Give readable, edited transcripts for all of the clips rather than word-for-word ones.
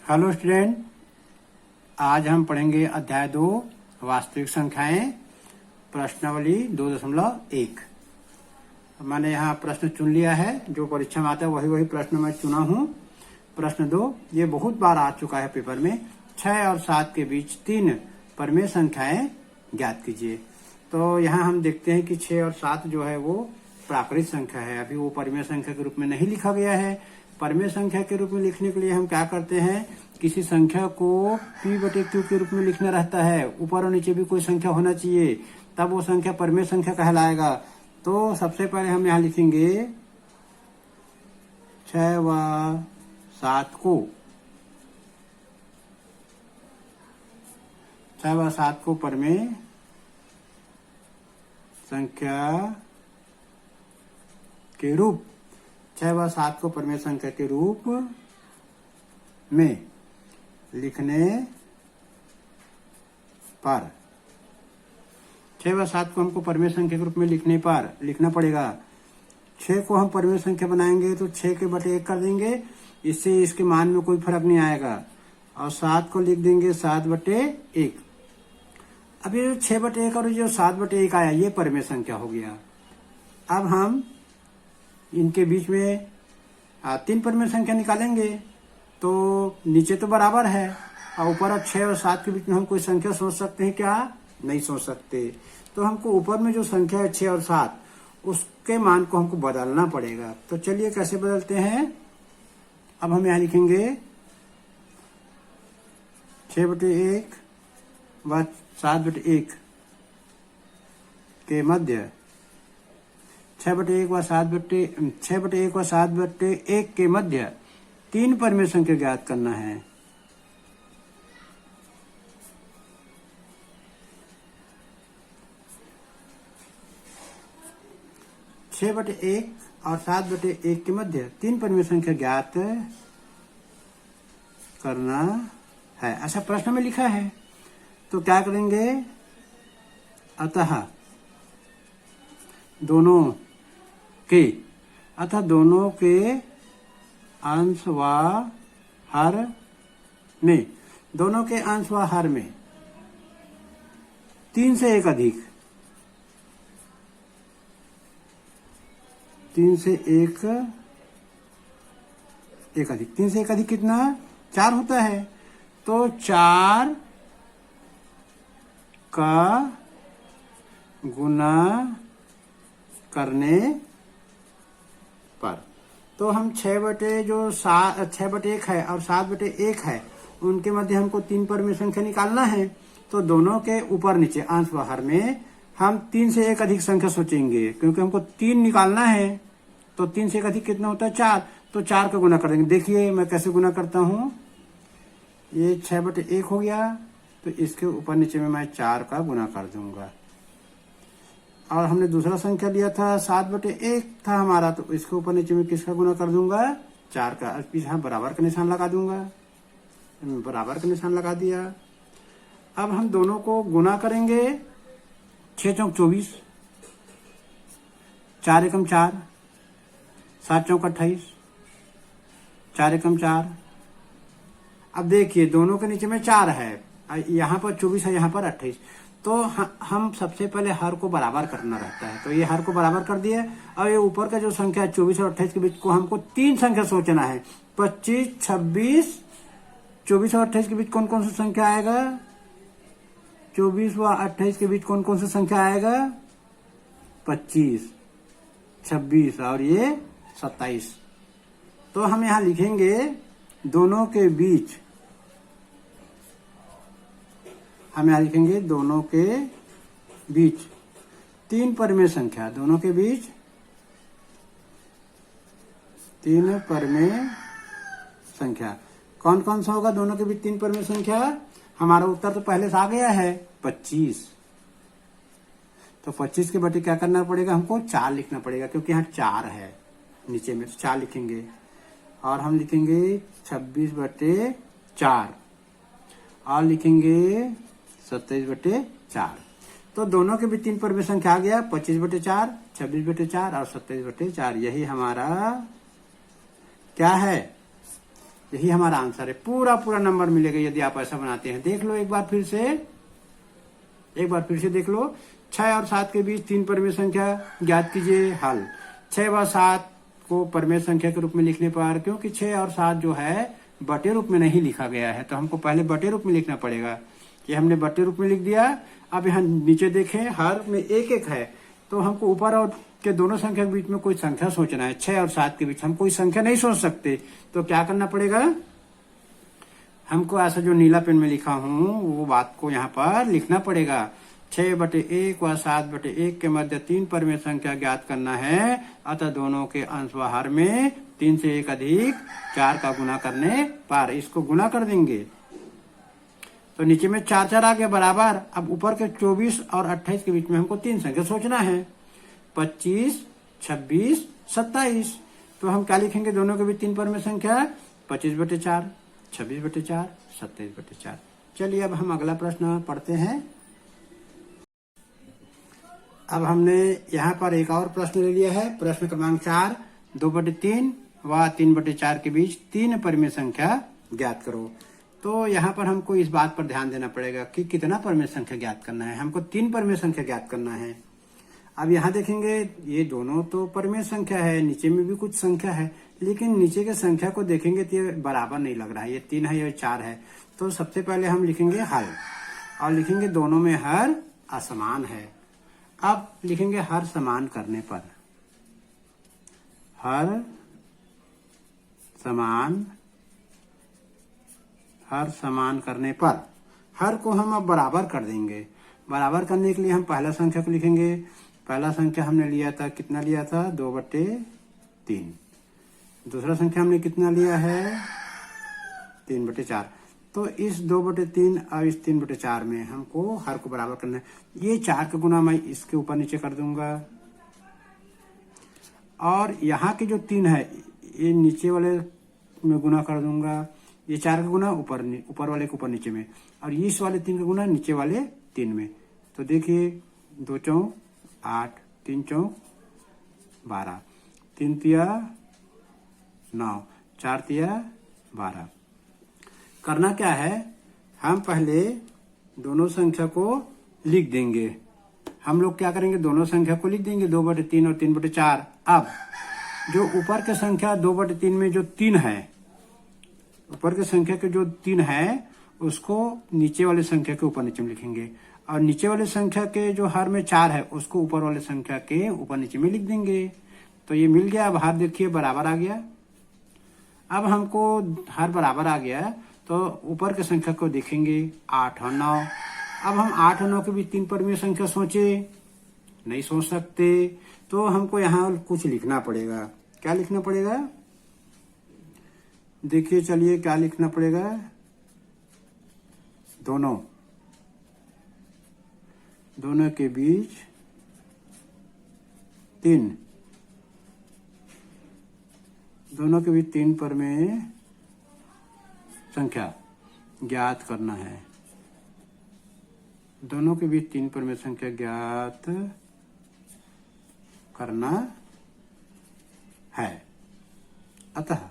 Hello student, आज हम पढ़ेंगे अध्याय 2 वास्तविक संख्याएं प्रश्नावली 2.1। मैंने यहाँ प्रश्न चुन लिया है, जो परीक्षा में आता है वही प्रश्न मैं चुना हूँ। प्रश्न 2 ये बहुत बार आ चुका है पेपर में। 6 और 7 के बीच 3 परमेय संख्याएं ज्ञात कीजिए। तो यहाँ हम देखते हैं कि 6 और 7 जो है वो प्राकृत संख्या है, अभी वो परमेय संख्या के रूप में नहीं लिखा गया है। परमेय संख्या के रूप में लिखने के लिए हम क्या करते हैं, किसी संख्या को p/q के रूप में लिखना रहता है। ऊपर और नीचे भी कोई संख्या होना चाहिए, तब वो संख्या परमेय संख्या कहलाएगा। तो सबसे पहले हम यहाँ लिखेंगे 6 व 7 को, 6 व 7 को परमेय संख्या के रूप, 6 व 7 को परमेय संख्या के रूप में लिखने पर, 6 व 7 को हमको परमेय संख्या के रूप में लिखने पर लिखना पड़ेगा। 6 को हम परमेय संख्या बनाएंगे तो 6 के बटे 1 कर देंगे, इससे इसके मान में कोई फर्क नहीं आएगा। और 7 को लिख देंगे 7/1। अब ये 6/1 और जो 7/1 आया ये परमेय संख्या हो गया। अब हम इनके बीच में 3 परमेय संख्या निकालेंगे, तो नीचे तो बराबर है और ऊपर अब 6 और 7 के बीच में हम कोई संख्या सोच सकते हैं क्या? नहीं सोच सकते। तो हमको ऊपर में जो संख्या है 6 और 7, उसके मान को हमको बदलना पड़ेगा। तो चलिए कैसे बदलते हैं। अब हम यहाँ लिखेंगे 6/1 व 7/1 के मध्य, 6/1 व 7/1 के मध्य 3 परमेय संख्या ज्ञात करना है। छह बटे 1 और 7/1 के मध्य 3 परमेय संख्या ज्ञात करना है, ऐसा प्रश्न में लिखा है। तो क्या करेंगे, अतः दोनों के अंश व हर में, दोनों के अंश व हर में 3 से 1 अधिक, 3 से 1 अधिक, 3 से 1 अधिक कितना? 4 होता है। तो 4 का गुना करने पर, तो हम 6/1 है और 7/1 है, उनके मध्य हमको 3 परमेय संख्या निकालना है। तो दोनों के ऊपर नीचे अंश व हर में हम 3 से 1 अधिक संख्या सोचेंगे, क्योंकि हमको 3 निकालना है। तो 3 से 1 अधिक कितना होता है? 4। तो 4 का गुना कर देंगे। देखिए मैं कैसे गुना करता हूँ। ये 6/1 हो गया, तो इसके ऊपर नीचे में मैं 4 का गुना कर दूंगा। और हमने दूसरा संख्या लिया था 7/1 था हमारा, तो इसके ऊपर नीचे में किसका गुना कर दूंगा? 4 का। यहाँ बराबर का निशान लगा दूंगा, बराबर का निशान लगा दिया। अब हम दोनों को गुना करेंगे। 6 चौक 24, 4 एकम 4, 7 चौक 28, 4 एकम 4। अब देखिए दोनों के नीचे में 4 है, यहाँ पर 24 है, यहाँ पर 28। तो हम सबसे पहले हर को बराबर करना रहता है, तो ये हर को बराबर कर दिए। और ये ऊपर का जो संख्या 24 और 28 के बीच को हमको 3 संख्या सोचना है। 25, 26, 24 और 28 के बीच कौन कौन सा संख्या आएगा? 24 व 28 के बीच कौन कौन सा संख्या आएगा? 25, 26 और ये 27। तो हम यहाँ लिखेंगे दोनों के बीच, हम यहाँ लिखेंगे दोनों के बीच 3 परमेय संख्या, दोनों के बीच 3 परमेय संख्या। कौन कौन सा होगा दोनों के बीच 3 परमेय संख्या? हमारा उत्तर तो पहले से आ गया है, 25। तो 25 के बटे क्या करना पड़ेगा? हमको 4 लिखना पड़ेगा, क्योंकि यहाँ 4 है नीचे में, 4 लिखेंगे। और हम लिखेंगे 26/4 और लिखेंगे 27/4। तो दोनों के भी 3 परमेय संख्या आ गया, 25/4, 26/4 और 27/4। यही हमारा क्या है? यही हमारा आंसर है। पूरा पूरा नंबर मिलेगा यदि आप ऐसा बनाते हैं। देख लो एक बार फिर से देख लो। 6 और 7 के बीच 3 परिमेय संख्या ज्ञात कीजिए। हल 6 व 7 को परिमेय संख्या के रूप में लिखने पर, क्योंकि 6 और 7 जो है बटे रूप में नहीं लिखा गया है, तो हमको पहले बटे रूप में लिखना पड़ेगा। ये हमने बटे रूप में लिख दिया। अब यहाँ नीचे देखें, हर में 1-1 है, तो हमको ऊपर और के दोनों संख्या के बीच में कोई संख्या सोचना है। 6 और 7 के बीच हम कोई संख्या नहीं सोच सकते, तो क्या करना पड़ेगा, हमको ऐसा जो नीला पेन में लिखा हूं वो बात को यहाँ पर लिखना पड़ेगा। 6/1 व 7/1 के मध्य 3 परिमेय संख्या ज्ञात करना है, अतः दोनों के अंश व हर में 3 से 1 अधिक 4 का गुना करने पर, इसको गुना कर देंगे तो नीचे में 4 आ गया बराबर। अब ऊपर के 24 और 28 के बीच में हमको 3 संख्या सोचना है, 25, 26, 27। तो हम क्या लिखेंगे, दोनों के बीच 3 परिमेय संख्या, 25/4, 26/4, 27/4। चलिए अब हम अगला प्रश्न पढ़ते हैं। अब हमने यहाँ पर एक और प्रश्न ले लिया है, प्रश्न क्रमांक 4, 2/3 व 3/4 के बीच 3 परिमेय संख्या ज्ञात करो। तो यहाँ पर हमको इस बात पर ध्यान देना पड़ेगा कि कितना परिमेय संख्या ज्ञात करना है। हमको 3 परिमेय संख्या ज्ञात करना है। अब यहाँ देखेंगे, ये दोनों तो परिमेय संख्या है, नीचे में भी कुछ संख्या है, लेकिन नीचे के संख्या को देखेंगे तो ये बराबर नहीं लग रहा है, ये 3 है, ये 4 है। तो सबसे पहले हम लिखेंगे हर, और लिखेंगे दोनों में हर असमान है। अब लिखेंगे हर समान करने पर, हर समान करने पर, हर को हम अब बराबर कर देंगे। बराबर करने के लिए हम पहला संख्या को लिखेंगे। पहला संख्या हमने लिया था, कितना लिया था, 2/3। दूसरा संख्या हमने कितना लिया है, 3/4। तो इस 2/3 और इस 3/4 में हमको हर को बराबर करना है। ये 4 का गुना मैं इसके ऊपर नीचे कर दूंगा, और यहाँ के जो 3 है ये नीचे वाले में गुना कर दूंगा। ये 4 का गुना ऊपर वाले के ऊपर नीचे में, और इस वाले 3 का गुना नीचे वाले 3 में। तो देखिए 2 चौक 8, 3 चौक 12, 3 तिया 9, 4 तिया 12। करना क्या है, हम पहले दोनों संख्या को लिख देंगे। हम लोग क्या करेंगे, दोनों संख्या को लिख देंगे, 2/3 और 3/4। अब जो ऊपर के संख्या 2/3 में जो 3 है, ऊपर के संख्या के जो 3 है उसको नीचे वाले संख्या के ऊपर नीचे में लिखेंगे, और नीचे वाले संख्या के जो हर में 4 है उसको ऊपर वाले संख्या के ऊपर नीचे में लिख देंगे। तो ये मिल गया। अब हर देखिए बराबर आ गया। अब हमको हर बराबर आ गया तो ऊपर के संख्या को देखेंगे, 8 और 9। अब हम 8 और 9 के बीच 3 परिमेय संख्या सोचे, नहीं सोच सकते, तो हमको यहाँ कुछ लिखना पड़ेगा। क्या लिखना पड़ेगा, देखिए चलिए क्या लिखना पड़ेगा, दोनों के बीच 3 परिमेय संख्या ज्ञात करना है। दोनों के बीच 3 परिमेय संख्या ज्ञात करना है। अतः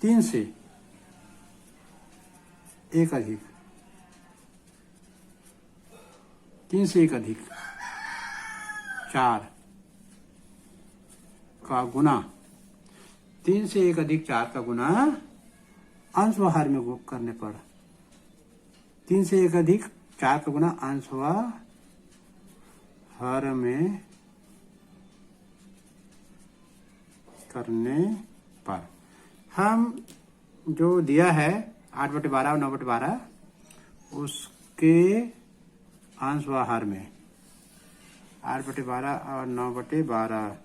3 से 1 अधिक 4 का गुना, 3 से 1 अधिक 4 का गुना अंश व हर में करने पर, 3 से 1 अधिक 4 का गुना अंश व हर में करने पर, हम जो दिया है 8/12 और 9/12 उसके अंश व हर में, 8/12 और 9/12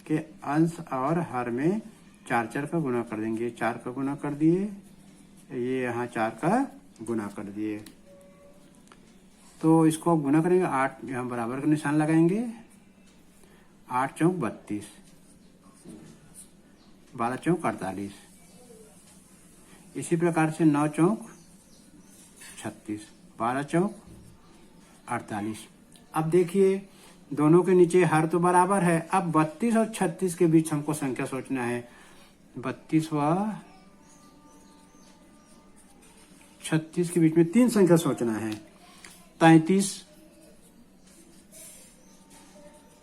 के अंश और हर में 4 का गुना कर देंगे। 4 का गुना कर दिए, ये यहाँ 4 का गुना कर दिए। तो इसको अब गुना करेंगे, 8 यहाँ बराबर का निशान लगाएंगे, 8 चौक 32, 12 चौक 48, इसी प्रकार से 9 चौक 36, 12 चौक 48। अब देखिए दोनों के नीचे हर तो बराबर है। अब 32 और 36 के बीच हमको संख्या सोचना है। 32 व 36 के बीच में 3 संख्या सोचना है। 33,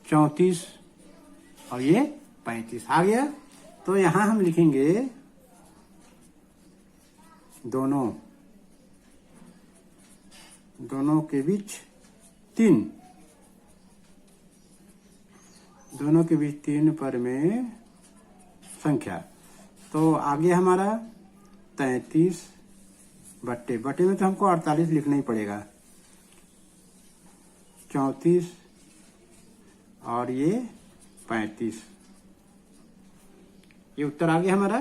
34 और ये 35 आ गया। तो यहां हम लिखेंगे दोनों के बीच 3, दोनों के बीच 3 पर में संख्या। तो आगे हमारा 33 बट्टे में तो हमको 48 लिखना ही पड़ेगा। 34 और ये 35, ये उत्तर आ गया हमारा।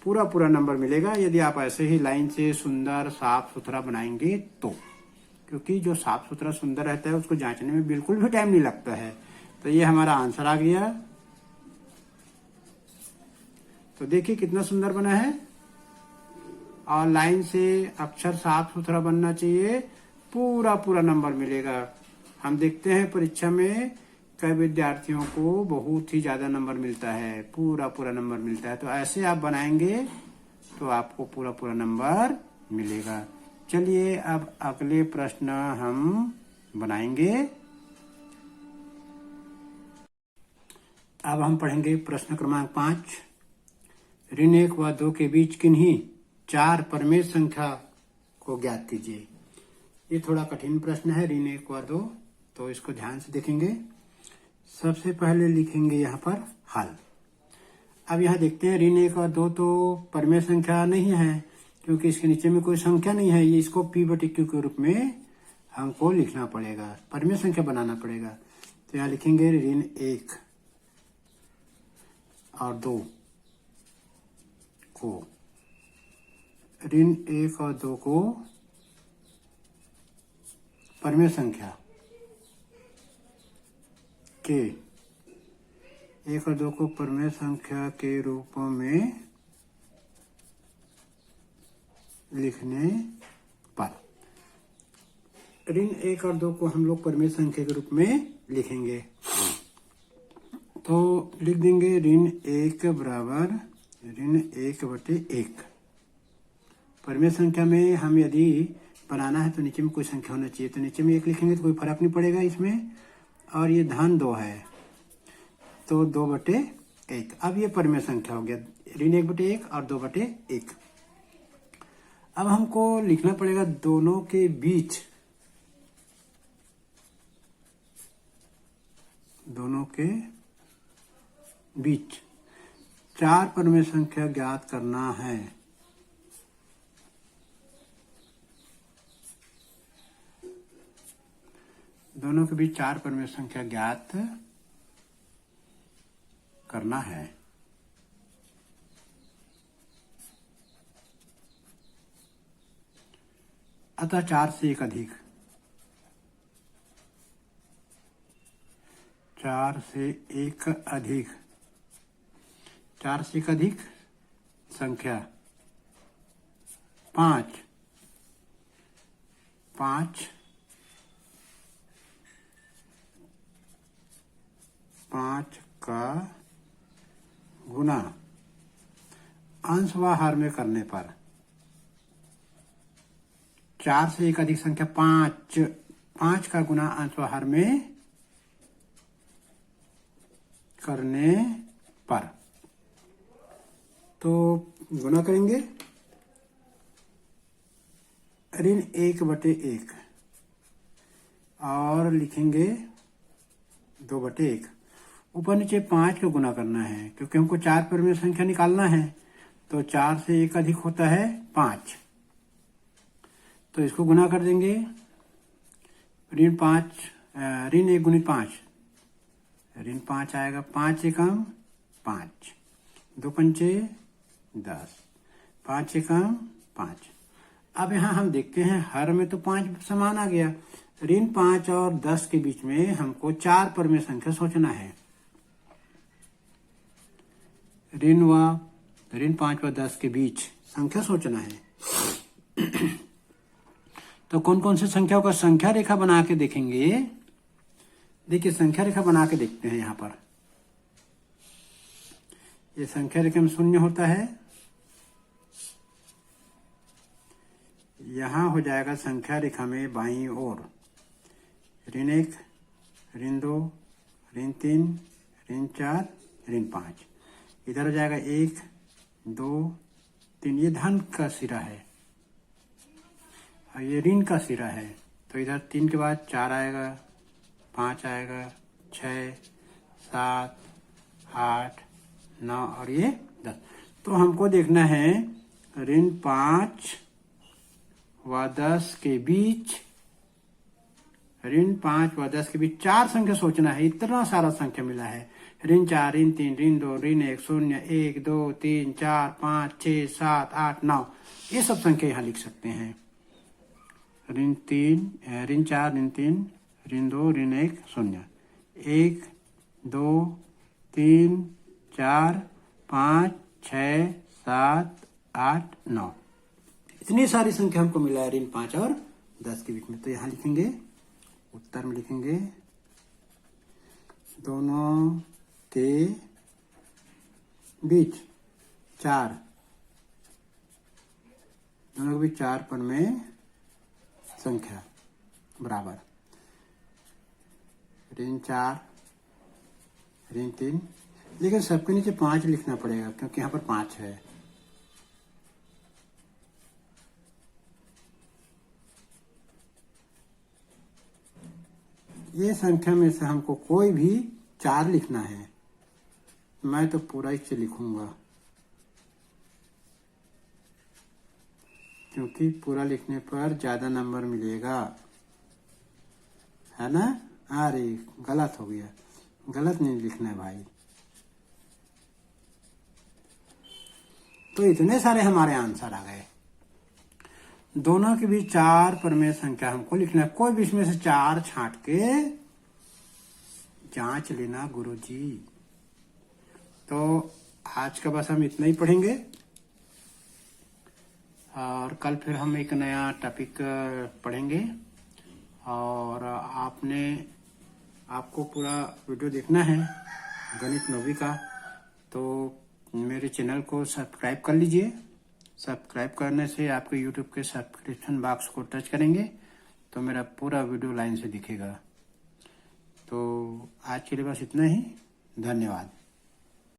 पूरा नंबर मिलेगा यदि आप ऐसे ही लाइन से सुंदर साफ सुथरा बनाएंगे तो, क्योंकि जो साफ सुथरा सुंदर रहता है उसको जांचने में बिल्कुल भी टाइम नहीं लगता है। तो ये हमारा आंसर आ गया। तो देखिए कितना सुंदर बना है। और लाइन से अक्षर साफ सुथरा बनना चाहिए, पूरा नंबर मिलेगा। हम देखते हैं परीक्षा में कई विद्यार्थियों को बहुत ही ज्यादा नंबर मिलता है, पूरा नंबर मिलता है। तो ऐसे आप बनाएंगे तो आपको पूरा नंबर मिलेगा। चलिए अब अगले प्रश्न हम बनाएंगे। अब हम पढ़ेंगे प्रश्न क्रमांक 5। ऋण 1 व 2 के बीच किन्हीं 4 परमेय संख्या को ज्ञात कीजिए। ये थोड़ा कठिन प्रश्न है, ऋण 1 व 2, तो इसको ध्यान से देखेंगे। सबसे पहले लिखेंगे यहाँ पर हल। अब यहाँ देखते हैं ऋण 1 और 2 तो परमेय संख्या नहीं है, क्योंकि इसके नीचे में कोई संख्या नहीं है। ये इसको p/q के रूप में हमको लिखना पड़ेगा, परमेय संख्या बनाना पड़ेगा। तो यहाँ लिखेंगे ऋण 1 और 2 को, ऋण 1 और 2 को परमेय संख्या के 1 और 2 को परमेय संख्या के रूप में लिखने पर, ऋण 1 और 2 को हम लोग परमेय संख्या के रूप में लिखेंगे। तो लिख देंगे ऋण 1 बराबर ऋण 1/1। परमेय संख्या में हम यदि बनाना है तो नीचे में कोई संख्या होना चाहिए, तो नीचे में 1 लिखेंगे तो कोई फर्क नहीं पड़ेगा इसमें। और ये धन 2 है तो 2/1। अब ये परमेय संख्या हो गया, ऋण 1/1 और 2/1। अब हमको लिखना पड़ेगा दोनों के बीच, दोनों के बीच 4 परमेय संख्या ज्ञात करना है। दोनों के बीच 4 परमेय संख्या ज्ञात करना है। अतः 4 से 1 अधिक, 4 से 1 अधिक, 4 से 1 अधिक संख्या 5, 5 का गुना अंश व हर में करने पर, 4 से 1 अधिक संख्या 5 का गुना अंश व हर में करने पर। तो गुना करेंगे ऋण 1/1 और लिखेंगे 2/1। ऊपर नीचे 5 का गुना करना है, क्योंकि हमको 4 परमेय संख्या निकालना है। तो 4 से 1 अधिक होता है 5, तो इसको गुना कर देंगे। ऋण 1 गुणित 5, ऋण 5 आएगा, 5 एकम 5, 2 पंचे 10, 5 एकम 5। अब यहाँ हम देखते हैं हर में तो 5 समान आ गया। ऋण 5 और 10 के बीच में हमको 4 परमेय संख्या सोचना है। ऋण 5 व 10 के बीच संख्या सोचना है। तो कौन कौन सी संख्याओं का संख्या रेखा बना के देखेंगे। देखिए संख्या रेखा बना के देखते हैं। यहाँ पर ये संख्या रेखा में शून्य होता है। यहां हो जाएगा संख्या रेखा में बाईं ओर ऋण 1, ऋण 2, ऋण 3, ऋण 4, ऋण 5। इधर हो जाएगा 1, 2, 3। ये धन का सिरा है और ये ऋण का सिरा है। तो इधर 3 के बाद 4 आएगा, 5 आएगा, 6, 7, 8, 9 और ये 10। तो हमको देखना है ऋण 5 व 10 के बीच, ऋण 5 व 10 के बीच 4 संख्या सोचना है। इतना सारा संख्या मिला है। ऋण 4, ऋण 3, ऋण 2, ऋण 1, 0, 1, 2, 3, 4, 5, 6, 7, 8, 9। ये सब संख्या यहाँ लिख सकते हैं। ऋण 3, ऋण 4, ऋण 3, ऋण 2, ऋण 1, 0, 1, 2, 3, 4, 5, 6, 7, 8, 9। इतनी सारी संख्या हमको मिला है ऋण 5 और 10 के बीच में। तो यहाँ लिखेंगे, उत्तर में लिखेंगे दोनों के बीच 4, दोनों के बीच 4 पर में संख्या बराबर ऋण 4, ऋण 3। लेकिन सबके नीचे 5 लिखना पड़ेगा क्योंकि यहाँ पर 5 है। ये संख्या में से हमको कोई भी 4 लिखना है। मैं तो पूरा इसे लिखूंगा क्योंकि पूरा लिखने पर ज्यादा नंबर मिलेगा, है ना। अरे गलत हो गया, गलत नहीं लिखना है भाई। तो इतने सारे हमारे आंसर आ गए। दोनों के बीच 4 परमेय संख्या हमको लिखना है। कोई भी इसमें से 4 छांट के जांच लेना गुरुजी। तो आज का बस हम इतना ही पढ़ेंगे और कल फिर हम एक नया टॉपिक पढ़ेंगे। और आपको पूरा वीडियो देखना है गणित 9वीं का, तो मेरे चैनल को सब्सक्राइब कर लीजिए। सब्सक्राइब करने से आपके YouTube के सब्सक्रिप्शन बॉक्स को टच करेंगे तो मेरा पूरा वीडियो लाइन से दिखेगा। तो आज के लिए बस इतना ही। धन्यवाद।